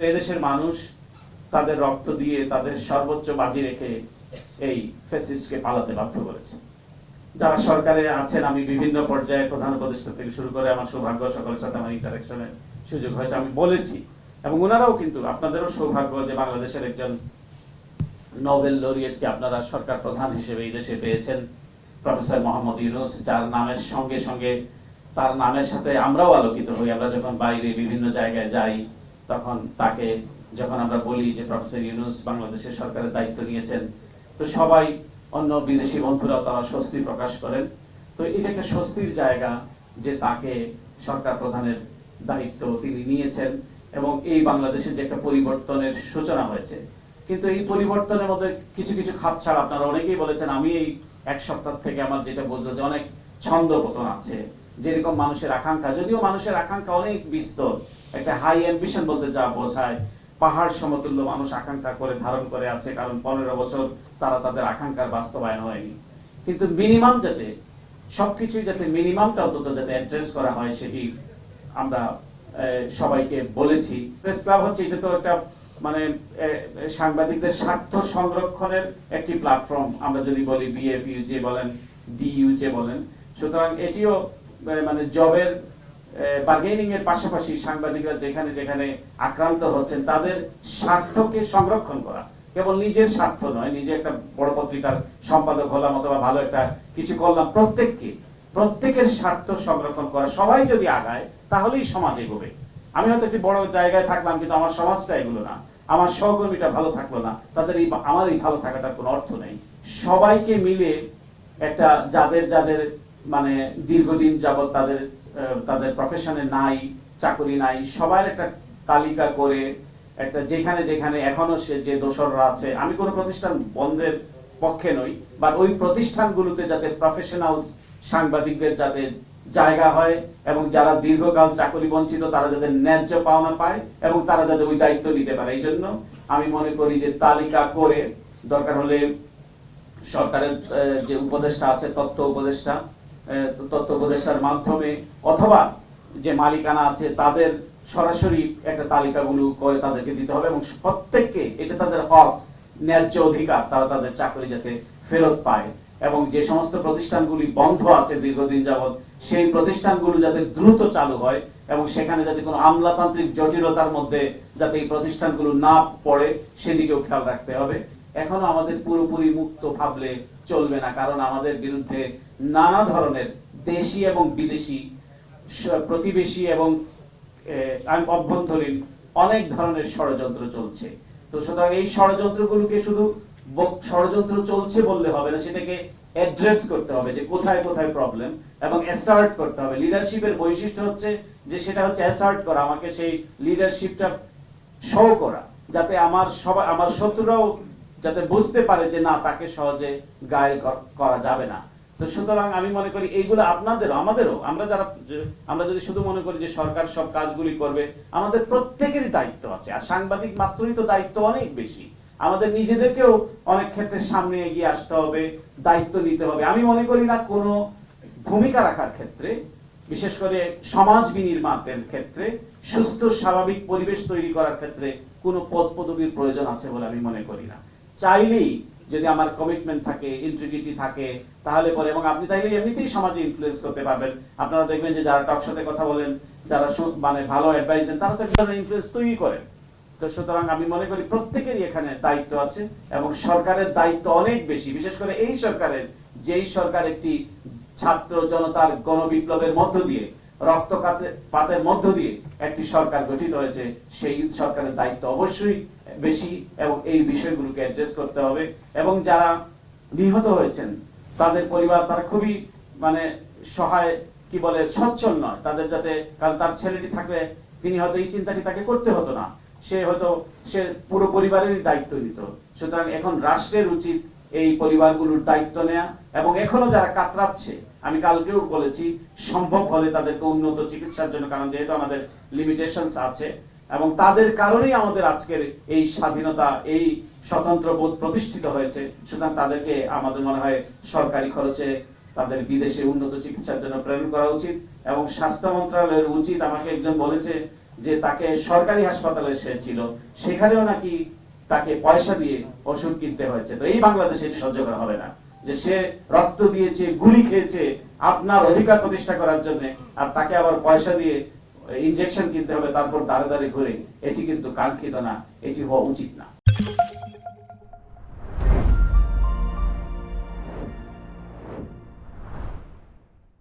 এদেশের মানুষ তাদের রক্ত দিয়ে তাদের সর্বোচ্চ বাজি রেখে এই ফ্যাসিস্টকে পালাতে বাধ্য করেছে। যারা সরকারে আছেন, আমি বিভিন্ন পর্যায়ে প্রধান উপদেষ্টা থেকে শুরু করে আমার সৌভাগ্য সকলের সাথে আমার ইন্টারাকশনের সুযোগ হয়েছে, আমি বলেছি এবং ওনারাও কিন্তু আপনাদেরও সৌভাগ্য যে বাংলাদেশের একজন নোবেল লরিয়েটকে আপনারা সরকার প্রধান হিসেবে এই দেশে পেয়েছেন, প্রফেসর মোহাম্মদ ইউনূস, যার নামের সঙ্গে সঙ্গে তার নামের সাথে আমরাও আলোকিত হই। আমরা যখন বাইরে বিভিন্ন জায়গায় যাই তখন তাকে যখন আমরা বলি যে প্রফেসর ইউনূস বাংলাদেশের সরকারের দায়িত্ব নিয়েছেন, তো সবাই অন্য বিদেশি বন্ধুরাও তারা স্বস্তি প্রকাশ করেন। তো এটা একটা স্বস্তির জায়গা যে তাকে সরকার প্রধানের দায়িত্ব তিনি নিয়েছেন এবং এই বাংলাদেশের যে একটা পরিবর্তনের সূচনা হয়েছে। কিন্তু এই পরিবর্তনের মধ্যে কিছু কিছু খাপছাড় আপনারা অনেকেই বলেছেন। আমি এই এক সপ্তাহ থেকে আমার যেটা বুঝলো যে অনেক ছন্দপতন আছে। যেরকম মানুষের আকাঙ্ক্ষা, যদিও মানুষের আকাঙ্ক্ষা অনেক বিস্তর, একটা হাই অ্যাম্বিশন বলতে যা বোঝায়, পাহাড় সমতুল্য মানুষ আকাঙ্ক্ষা করে ধারণ করে আছে, কারণ 15 বছর তারা তাদের আকাঙ্ক্ষার বাস্তবায়ন হয়নি। কিন্তু মিনিমাম যাতে সবকিছুই যাতে মিনিমামটা অন্তত যাতে অ্যাড্রেস করা হয় সেটি আমরা সবাইকে বলেছি। প্রেস ক্লাব হচ্ছে এটা তো একটা মানে সাংবাদিকদের স্বার্থ সংরক্ষণের একটি প্ল্যাটফর্ম, আমরা যদি বলি বিএফইউ যে বলেন, ডিইউ যে বলেন। সুতরাং এটিও মানে জবের বার্গেনিং এর পাশাপাশি সাংবাদিকরা যেখানে যেখানে আক্রান্ত হচ্ছেন তাদের স্বার্থকে সংরক্ষণ করা, কেবল নিজের স্বার্থ নয়, নিজে একটা বড় পত্রিকার সম্পাদক হলাম অথবা ভালো একটা কিছু করলাম, প্রত্যেকের স্বার্থ সংরক্ষণ করা। সবাই যদি আগায় তাহলেই সমাজ এগোবে। আমি হয়তো একটি বড় জায়গায় থাকলাম কিন্তু আমার সমাজটা এগুলো না, আমার সহকর্মীটা ভালো থাকলো না, তাদের আমার এই ভালো থাকাটার কোনো অর্থ নেই। সবাইকে মিলে একটা যাদের যাদের মানে দীর্ঘদিন যাবত তাদের প্রফেশনে নাই, চাকরি নাই, সবার একটা তালিকা করে একটা যেখানে যেখানে এখনো সে যে দোসররা আছে, আমি কোনো প্রতিষ্ঠান বন্ধের পক্ষে নই, বা ওই প্রতিষ্ঠানগুলোতে যাতে প্রফেশনাল সাংবাদিকদের যাতে জায়গা হয় এবং যারা দীর্ঘকাল চাকরি বঞ্চিত তারা যাতে ন্যায্য পাওনা পায় এবং তারা যাতে ওই দায়িত্ব নিতে পারে। এই জন্য আমি মনে করি যে তালিকা করে দরকার হলে সরকারের যে উপদেষ্টা আছে, তথ্য উপদেষ্টার মাধ্যমে অথবা যে মালিকানা আছে তাদের সরাসরি একটা তালিকাগুলো করে তাদেরকে দিতে হবে এবং প্রত্যেককে এটা তাদের হক, ন্যায্য অধিকার, তারা তাদের চাকরি যাতে ফেরত পায় এবং যে সমস্ত প্রতিষ্ঠানগুলি বন্ধ আছে দীর্ঘদিন যাবত সেই প্রতিষ্ঠানগুলো যাতে দ্রুত চালু হয় এবং সেখানে যাতে কোনো আমলাতান্ত্রিক জটিলতার মধ্যে যাতে এই প্রতিষ্ঠানগুলো না পড়ে সেদিকেও খেয়াল রাখতে হবে। এখনো আমাদের পুরোপুরি মুক্ত ভাবলে চলবে না, কারণ আমাদের বিরুদ্ধে নানা ধরনের দেশি এবং বিদেশি, প্রতিবেশী এবং অভ্যন্তরীণ অনেক ধরনের ষড়যন্ত্র চলছে। তো সুতরাং এই ষড়যন্ত্রগুলোকে শুধু ষড়যন্ত্র চলছে বললে হবে না, সেটাকে অ্যাড্রেস করতে হবে যে কোথায় কোথায় প্রবলেম এবং অ্যাসার্ট করতে হবে। লিডারশিপের বৈশিষ্ট্য হচ্ছে যে সেটা হচ্ছে অ্যাসার্ট করা, আমাকে সেই লিডারশিপটা শো করা, যাতে আমার শত্রুরাও যাতে বুঝতে পারে যে না, তাকে সহজে গায়েল করা যাবে না। তো সুতরাং আমি মনে করি এইগুলো আমাদেরও আমরা যদি শুধু মনে করি যে সরকার সব কাজগুলি করবে, আমাদের প্রত্যেকেরই দায়িত্ব আছে। আর সাংবাদিক মাত্রই তো দায়িত্ব অনেক বেশি, আমাদের নিজেদেরকেও অনেক ক্ষেত্রে সামনে এগিয়ে আসতে হবে, দায়িত্ব নিতে হবে। আমি মনে করি না কোনো ভূমিকা রাখার ক্ষেত্রে, বিশেষ করে সমাজ বিনির্মাণের ক্ষেত্রে, সুস্থ স্বাভাবিক পরিবেশ তৈরি করার ক্ষেত্রে কোনো পদ পদবীর প্রয়োজন আছে বলে আমি মনে করি না। চাইলেই যদি আমার কমিটমেন্ট থাকে, ইন্টিগ্রিটি থাকে, তাহলে পরে এবং আপনি তাইলে এমনিতেই সমাজে ইনফ্লুয়েন্স করতে পারবেন। আপনারা দেখবেন যে যারা টক শোতে কথা বলেন, যারা মানে ভালো অ্যাডভাইস দেন, তারা তো এক ধরনের ইনফ্লুয়েন্স তৈরি করেন। তো সুতরাং আমি মনে করি প্রত্যেকেরই এখানে দায়িত্ব আছে এবং সরকারের দায়িত্ব অনেক বেশি, বিশেষ করে এই সরকারের, যেই সরকার একটি ছাত্র জনতার গণবিপ্লবের মধ্য দিয়ে, রক্তপাতের মধ্য দিয়ে একটি সরকার গঠিত হয়েছে, সেই সরকারের দায়িত্ব অবশ্যই বেশি এবং এই বিষয়গুলোকে অ্যাড্রেস করতে হবে। এবং যারা নিহত হয়েছেন তাদের পরিবার, তারা খুবই মানে সহায়, কি বলে, সচ্ছল নয়। তাদের যাতে, কারণ তার ছেলেটি থাকলে তিনি হয়তো এই চিন্তাটি তাকে করতে হতো না, সে পুরো পরিবারেরই দায়িত্ব নিত। সুতরাং এখন রাষ্ট্রের উচিত এই পরিবারগুলোর দায়িত্ব নেয়া এবং এখনো যারা কাতরাচ্ছে, আমি কালকেও বলেছি, সম্ভব হলে তাদেরকে উন্নত চিকিৎসার জন্য, কারণ যেহেতু আমাদের লিমিটেশনস আছে এবং তাদের কারণেই আমাদের আজকের এই স্বাধীনতা, এই স্বতন্ত্র বোধ প্রতিষ্ঠিত হয়েছে। সুতরাং তাদেরকে আমাদের মনে হয় সরকারি খরচে তাদের বিদেশে উন্নত চিকিৎসার জন্য প্রেরণ করা উচিত এবং স্বাস্থ্য মন্ত্রণালয়ের উচিত, আমাকে একজন বলেছে যে তাকে সরকারি হাসপাতালে সে ছিল, সেখানেও নাকি তাকে পয়সা দিয়ে ওষুধ কিনতে হয়েছে। তো এই বাংলাদেশে এটি সহ্য করা হবে না, যে সে রক্ত দিয়েছে, গুলি খেয়েছে আপনার অধিকার প্রতিষ্ঠা করার জন্য, আর তাকে আবার পয়সা দিয়ে ইনজেকশন কিনতে হবে, তারপর দাঁড়ে দাঁড়িয়ে ঘুরে। এটি কিন্তু কাঙ্ক্ষিত না, এটি হওয়া উচিত না।